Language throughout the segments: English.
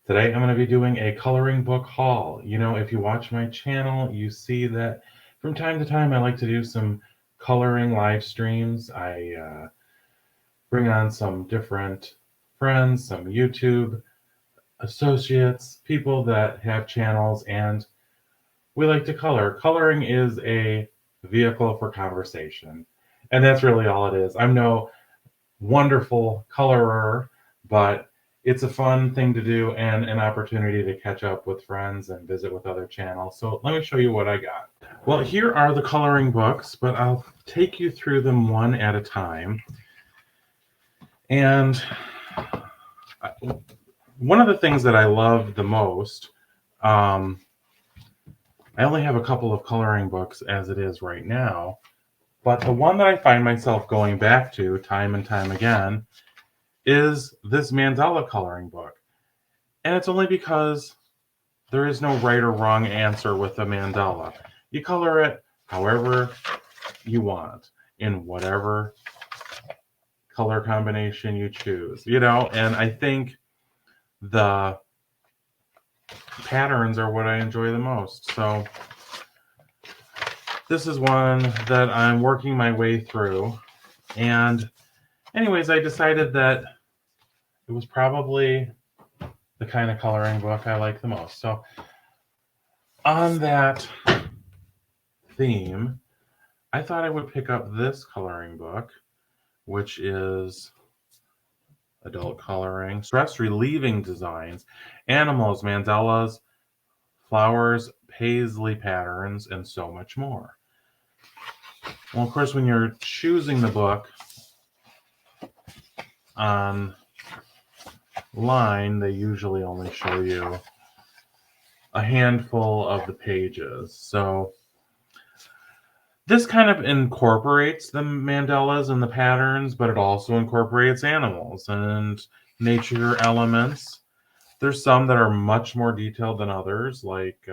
Today I'm going to be doing a coloring book haul. If you watch my channel, you see that from time to time I like to do some coloring live streams. I bring on some different friends, some YouTube associates, people that have channels, and we like to color. Coloring is a vehicle for conversation, and that's really all it is. I'm no wonderful colorer, but it's a fun thing to do and an opportunity to catch up with friends and visit with other channels. So let me show you what I got. Well, here are the coloring books, but I'll take you through them one at a time. And one of the things that I love the most, I only have a couple of coloring books as it is right now, but the one that I find myself going back to time and time again is this mandala coloring book. And it's only because there is no right or wrong answer with a mandala. You color it however you want, in whatever color combination you choose, and I think the patterns are what I enjoy the most. So this is one that I'm working my way through. And anyways, I decided that it was probably the kind of coloring book I like the most. So on that theme, I thought I would pick up this coloring book, which is adult coloring, stress relieving designs, animals, mandalas, flowers, paisley patterns, and so much more. Well, of course, when you're choosing the book online, they usually only show you a handful of the pages. So this kind of incorporates the mandalas and the patterns, but it also incorporates animals and nature elements. There's some that are much more detailed than others, like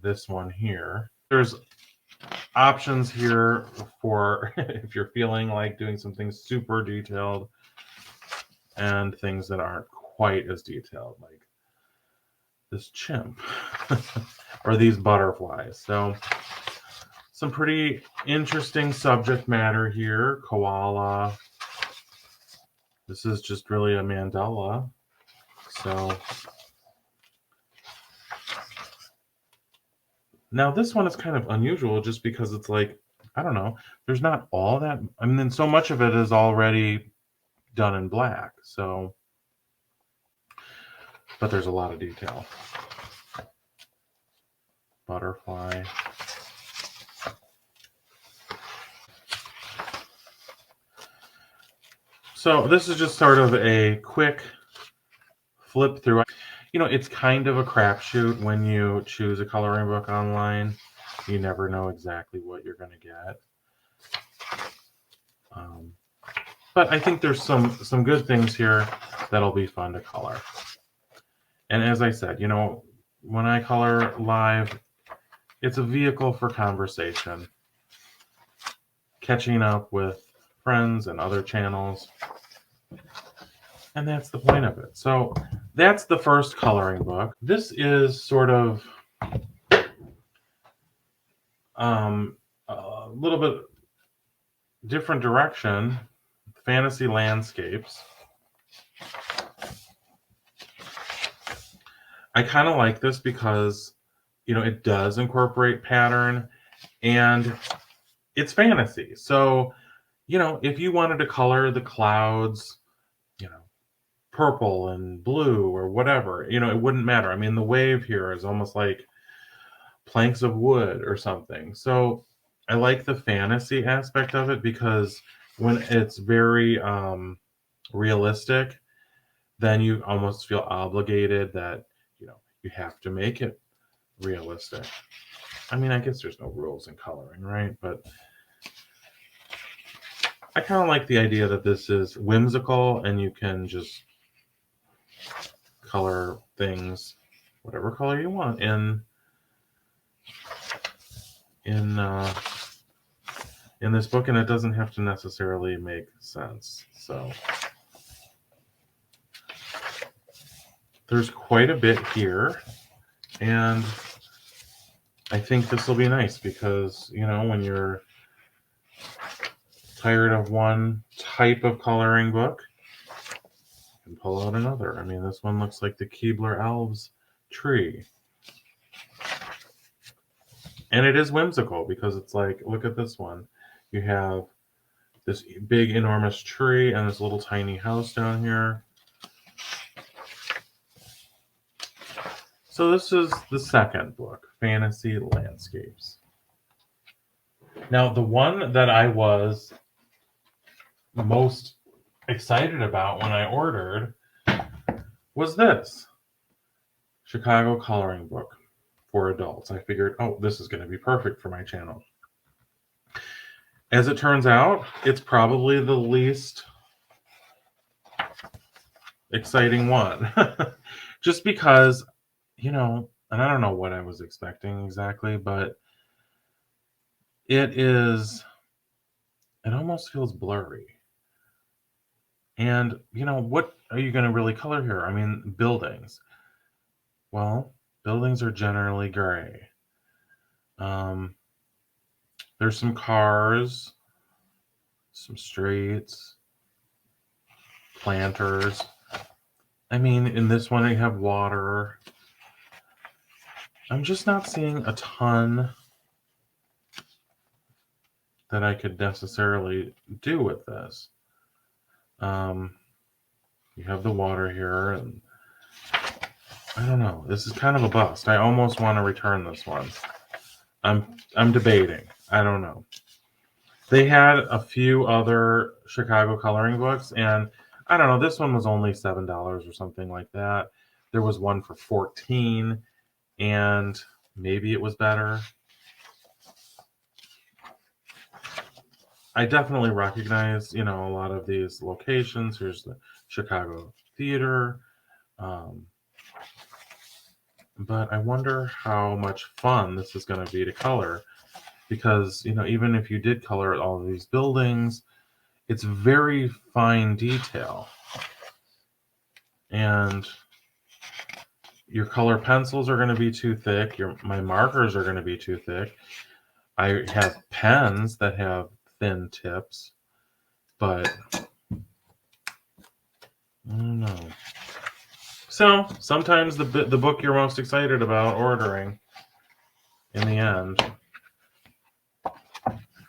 this one here. There's options here for if you're feeling like doing something super detailed, and things that aren't quite as detailed, like this chimp or these butterflies. So some pretty interesting subject matter here. Koala. This is just really a mandala. So now this one is kind of unusual just because it's like, I don't know, there's not all that, I mean, so much of it is already done in black. So, but there's a lot of detail. Butterfly. So this is just sort of a quick flip through. It's kind of a crapshoot when you choose a coloring book online. You never know exactly what you're going to get. But I think there's some good things here that'll be fun to color. And as I said, when I color live, it's a vehicle for conversation, catching up with friends and other channels. And that's the point of it. So that's the first coloring book. This is sort of a little bit different direction, fantasy landscapes. I kind of like this because, it does incorporate pattern and it's fantasy. So, if you wanted to color the clouds, purple and blue or whatever, it wouldn't matter. I mean, the wave here is almost like planks of wood or something. So I like the fantasy aspect of it because when it's very realistic, then you almost feel obligated that, you have to make it realistic. I mean, I guess there's no rules in coloring, right? But I kind of like the idea that this is whimsical and you can just color things whatever color you want in this book, and it doesn't have to necessarily make sense. So there's quite a bit here, and I think this will be nice because, you know, when you're tired of one type of coloring book, you can pull out another. I mean, this one looks like the Keebler Elves tree. And it is whimsical because it's like, look at this one. You have this big, enormous tree and this little tiny house down here. So this is the second book, Fantasy Landscapes. Now, the one that I was most excited about when I ordered was this Chicago coloring book for adults. I figured, oh, this is going to be perfect for my channel. As it turns out, it's probably the least exciting one. Just because, you know, and I don't know what I was expecting exactly, but it almost feels blurry. And, you know, what are you going to really color here? I mean, buildings. Well, buildings are generally gray. There's some cars, some streets, planters. I mean, in this one, you have water. I'm just not seeing a ton that I could necessarily do with this. You have the water here, and I don't know. This is kind of a bust. I almost want to return this one. I'm debating. I don't know. They had a few other Chicago coloring books, and I don't know. This one was only $7 or something like that. There was one for $14, and maybe it was better. I definitely recognize, you know, a lot of these locations. Here's the Chicago Theater. But I wonder how much fun this is going to be to color, because, you know, even if you did color all of these buildings, it's very fine detail. And your color pencils are going to be too thick. My markers are going to be too thick. I have pens that have thin tips, but I don't know. So sometimes the book you're most excited about ordering, in the end,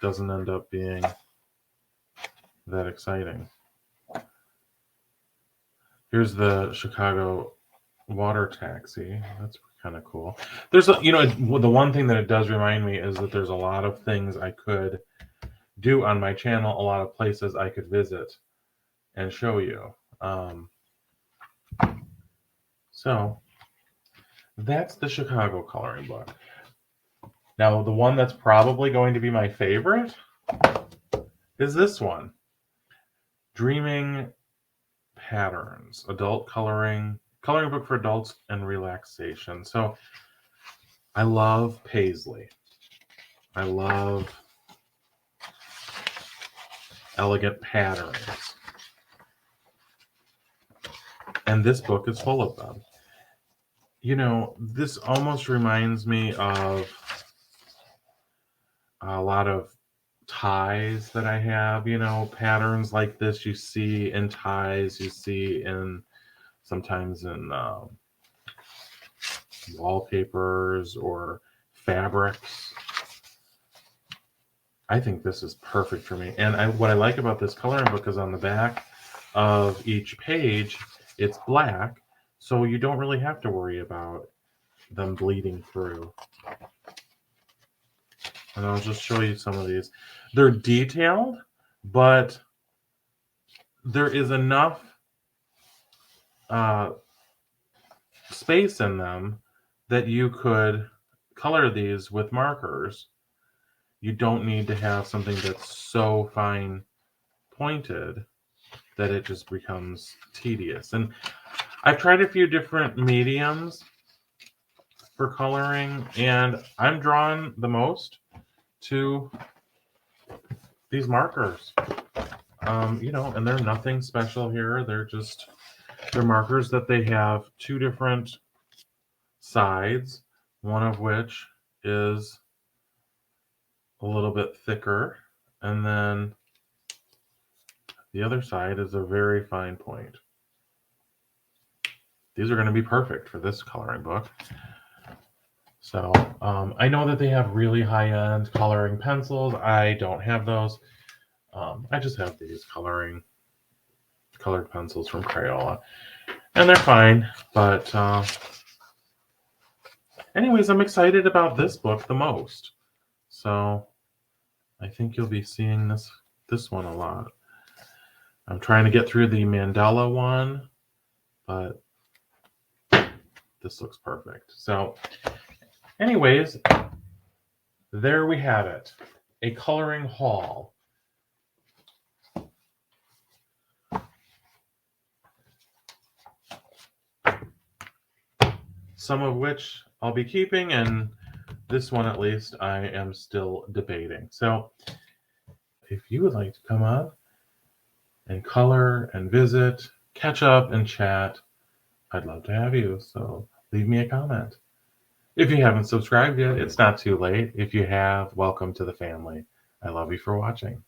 doesn't end up being that exciting. Here's the Chicago water taxi. That's kind of cool. There's you know, the one thing that it does remind me is that there's a lot of things I could do on my channel, a lot of places I could visit and show you. So that's the Chicago coloring book. Now, the one that's probably going to be my favorite is this one, Dreaming Patterns, adult coloring book for adults and relaxation. So I love Paisley. I love elegant patterns. And this book is full of them. You know, this almost reminds me of a lot of ties that I have, you know, patterns like this you see in ties, you see in sometimes in wallpapers or fabrics. I think this is perfect for me. And what I like about this coloring book is on the back of each page, it's black, so you don't really have to worry about them bleeding through. And I'll just show you some of these. They're detailed, but there is enough space in them that you could color these with markers. You don't need to have something that's so fine pointed that it just becomes tedious. And I've tried a few different mediums for coloring, and I'm drawn the most to these markers. You know, and they're nothing special here. They're just They're markers that they have two different sides, one of which is a little bit thicker, and then the other side is a very fine point. These are going to be perfect for this coloring book. So I know that they have really high-end coloring pencils. I don't have those. I just have these colored pencils from Crayola, and they're fine. But anyways, I'm excited about this book the most. So I think you'll be seeing this one a lot. I'm trying to get through the Mandela one, but this looks perfect. So anyways, there we have it. A coloring haul. Some of which I'll be keeping, and this one at least I am still debating. So if you would like to come up and color and visit, catch up and chat, I'd love to have you. So leave me a comment. If you haven't subscribed yet, it's not too late. If you have, welcome to the family. I love you for watching.